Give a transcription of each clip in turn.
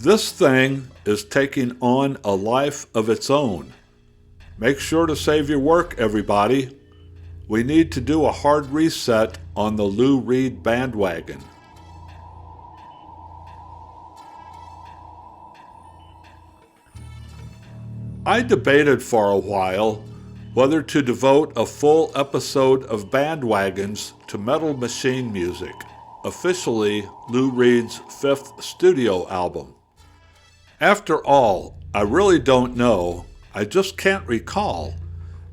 This thing is taking on a life of its own. Make sure to save your work, everybody. We need to do a hard reset on the Lou Reed bandwagon. I debated for a while whether to devote a full episode of Band Wagons to Metal Machine music, officially Lou Reed's 5th studio album. After all, I really don't know, I just can't recall,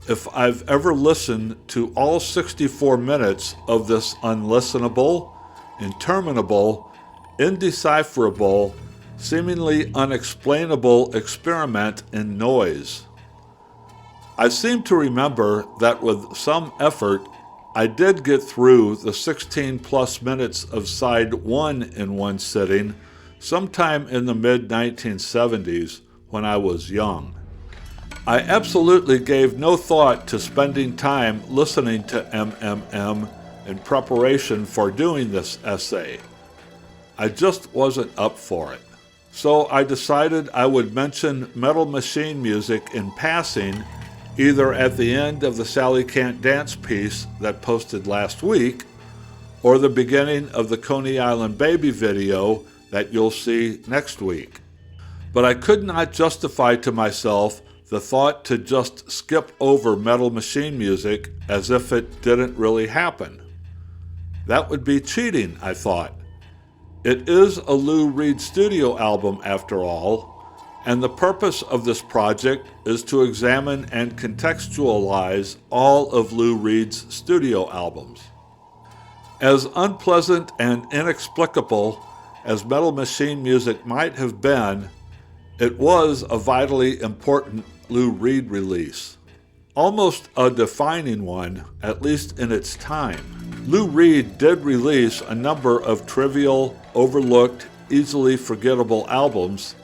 if I've ever listened to all 64 minutes of this unlistenable, interminable, indecipherable, seemingly unexplainable experiment in noise. I seem to remember that with some effort, I did get through the 16 plus minutes of side 1 in one sitting sometime in the mid-1970s when I was young. I absolutely gave no thought to spending time listening to MMM in preparation for doing this essay. I just wasn't up for it. So I decided I would mention Metal Machine music in passing, either at the end of the Sally Can't Dance piece that posted last week, or the beginning of the Coney Island Baby video that you'll see next week. But I could not justify to myself the thought to just skip over Metal Machine music as if it didn't really happen. That would be cheating, I thought. It is a Lou Reed studio album after all, and the purpose of this project is to examine and contextualize all of Lou Reed's studio albums. As unpleasant and inexplicable as Metal Machine music might have been, it was a vitally important Lou Reed release. Almost a defining one, at least in its time. Lou Reed did release a number of trivial, overlooked, easily forgettable albums,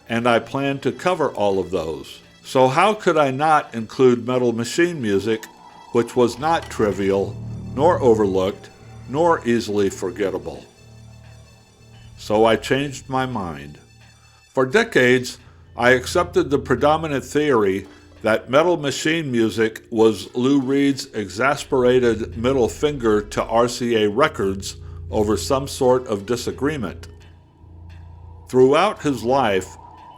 and I plan to cover all of those. So how could I not include Metal Machine music, which was not trivial, nor overlooked, nor easily forgettable? So I changed my mind. For decades, I accepted the predominant theory that Metal Machine music was Lou Reed's exasperated middle finger to RCA Records over some sort of disagreement. Throughout his life,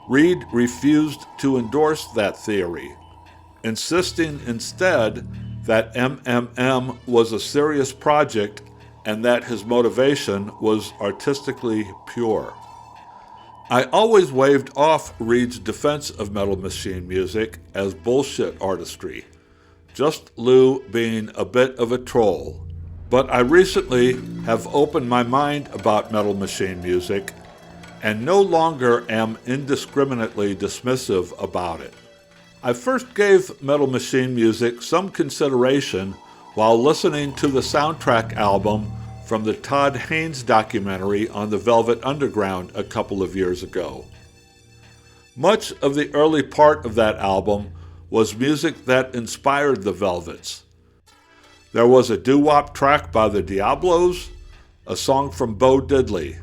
Reed refused to endorse that theory, insisting instead that MMM was a serious project and that his motivation was artistically pure. I always waved off Reed's defense of Metal Machine music as bullshit artistry, just Lou being a bit of a troll. But I recently have opened my mind about Metal Machine music and no longer am indiscriminately dismissive about it. I first gave Metal Machine music some consideration while listening to the soundtrack album from the Todd Haynes documentary on the Velvet Underground a couple of years ago. Much of the early part of that album was music that inspired the Velvets. There was a doo-wop track by the Diablos, a song from Bo Diddley,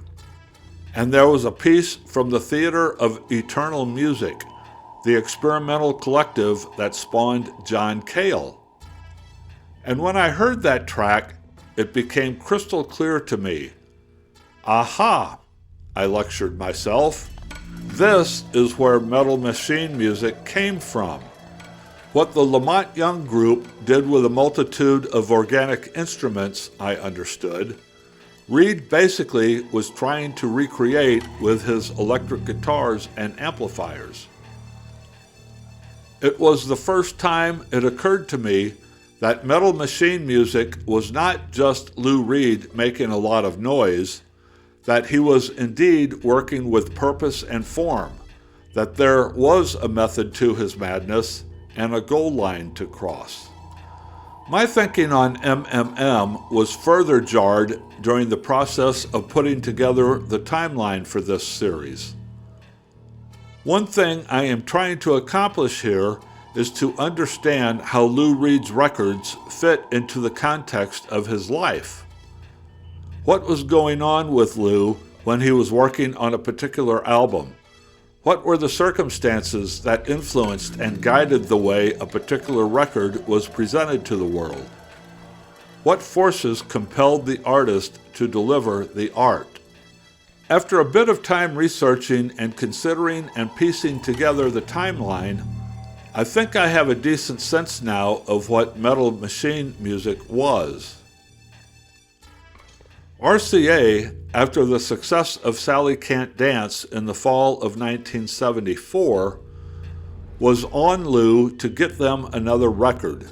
and there was a piece from the Theater of Eternal Music, the experimental collective that spawned John Cale. And when I heard that track, it became crystal clear to me. Aha, I lectured myself. This is where Metal Machine music came from. What the Lamont Young group did with a multitude of organic instruments, I understood, Reed basically was trying to recreate with his electric guitars and amplifiers. It was the first time it occurred to me that Metal Machine music was not just Lou Reed making a lot of noise, that he was indeed working with purpose and form, that there was a method to his madness and a goal line to cross. My thinking on MMM was further jarred during the process of putting together the timeline for this series. One thing I am trying to accomplish here is to understand how Lou Reed's records fit into the context of his life. What was going on with Lou when he was working on a particular album? What were the circumstances that influenced and guided the way a particular record was presented to the world? What forces compelled the artist to deliver the art? After a bit of time researching and considering and piecing together the timeline, I think I have a decent sense now of what metal machine music was. RCA, after the success of Sally Can't Dance in the fall of 1974, was on Lou to get them another record.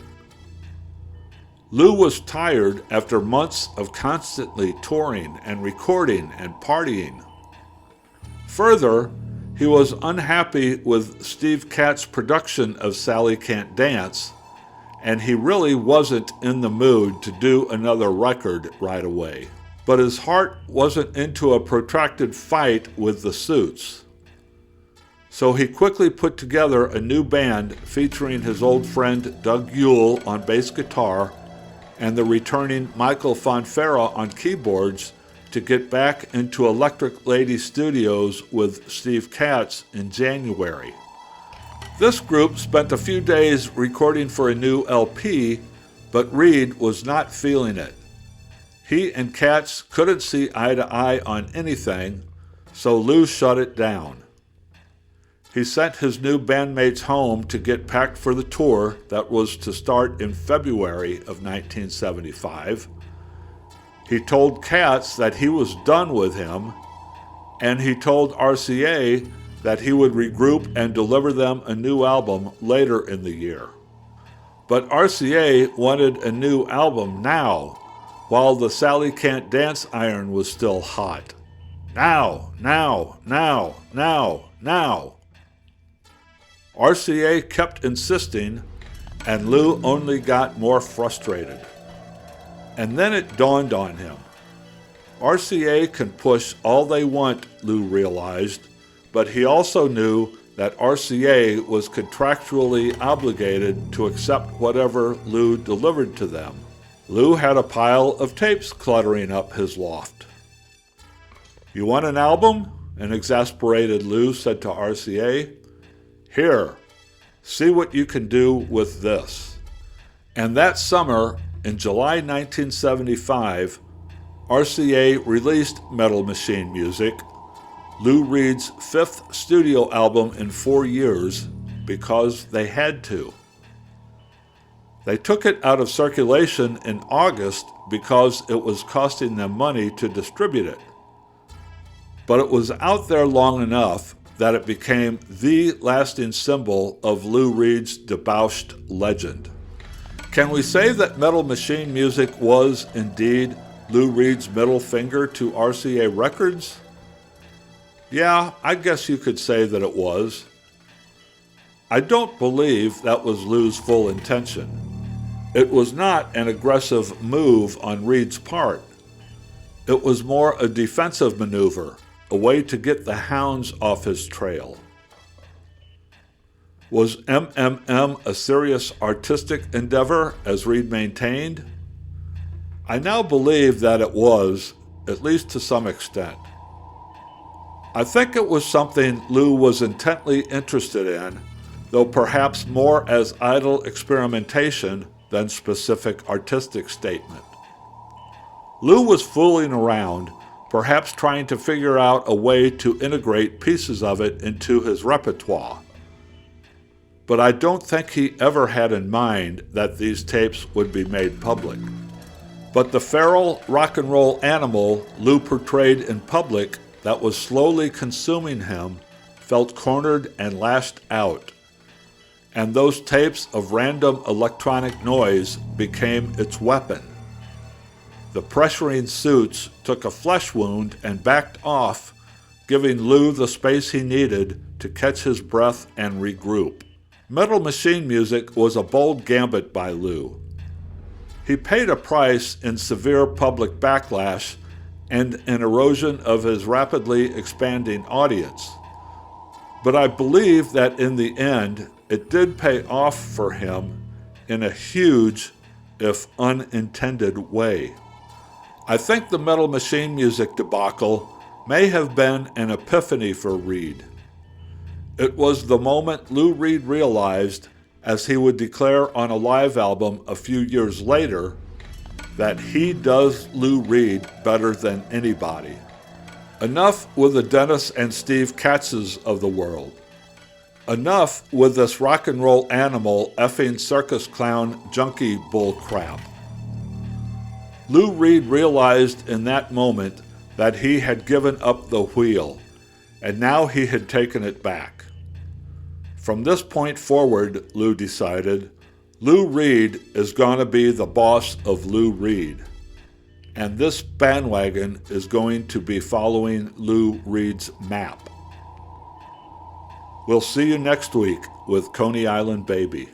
Lou was tired after months of constantly touring and recording and partying. Further, he was unhappy with Steve Katz's production of Sally Can't Dance, and he really wasn't in the mood to do another record right away. But his heart wasn't into a protracted fight with the Suits. So he quickly put together a new band featuring his old friend Doug Yule on bass guitar and the returning Michael Fonfara on keyboards to get back into Electric Lady Studios with Steve Katz in January. This group spent a few days recording for a new LP, but Reed was not feeling it. He and Katz couldn't see eye to eye on anything, so Lou shut it down. He sent his new bandmates home to get packed for the tour that was to start in February of 1975. He told Katz that he was done with him, and he told RCA that he would regroup and deliver them a new album later in the year. But RCA wanted a new album now, while the Sally Can't Dance iron was still hot. Now, now, now, now, now. RCA kept insisting, and Lou only got more frustrated. And then it dawned on him. RCA can push all they want, Lou realized, but he also knew that RCA was contractually obligated to accept whatever Lou delivered to them. Lou had a pile of tapes cluttering up his loft. "You want an album?" an exasperated Lou said to RCA. "Here, see what you can do with this." And that summer, in July 1975, RCA released Metal Machine Music, Lou Reed's 5th studio album in 4 years, because they had to. They took it out of circulation in August because it was costing them money to distribute it. But it was out there long enough that it became the lasting symbol of Lou Reed's debauched legend. Can we say that Metal Machine Music was indeed Lou Reed's middle finger to RCA Records? Yeah, I guess you could say that it was. I don't believe that was Lou's full intention. It was not an aggressive move on Reed's part. It was more a defensive maneuver, a way to get the hounds off his trail. Was MMM a serious artistic endeavor, as Reed maintained? I now believe that it was, at least to some extent. I think it was something Lou was intently interested in, though perhaps more as idle experimentation than specific artistic statement. Lou was fooling around, perhaps trying to figure out a way to integrate pieces of it into his repertoire. But I don't think he ever had in mind that these tapes would be made public. But the feral rock and roll animal Lou portrayed in public that was slowly consuming him felt cornered and lashed out. And those tapes of random electronic noise became its weapon. The pressuring Suits took a flesh wound and backed off, giving Lou the space he needed to catch his breath and regroup. Metal Machine Music was a bold gambit by Lou. He paid a price in severe public backlash and an erosion of his rapidly expanding audience. But I believe that in the end, it did pay off for him in a huge, if unintended way. I think the Metal Machine Music debacle may have been an epiphany for Reed. It was the moment Lou Reed realized, as he would declare on a live album a few years later, that he does Lou Reed better than anybody. Enough with the Dennis and Steve Katzes of the world. Enough with this rock and roll animal effing circus clown junkie bull crap. Lou Reed realized in that moment that he had given up the wheel, and now he had taken it back. From this point forward, Lou decided, Lou Reed is going to be the boss of Lou Reed. And this bandwagon is going to be following Lou Reed's map. We'll see you next week with Coney Island Baby.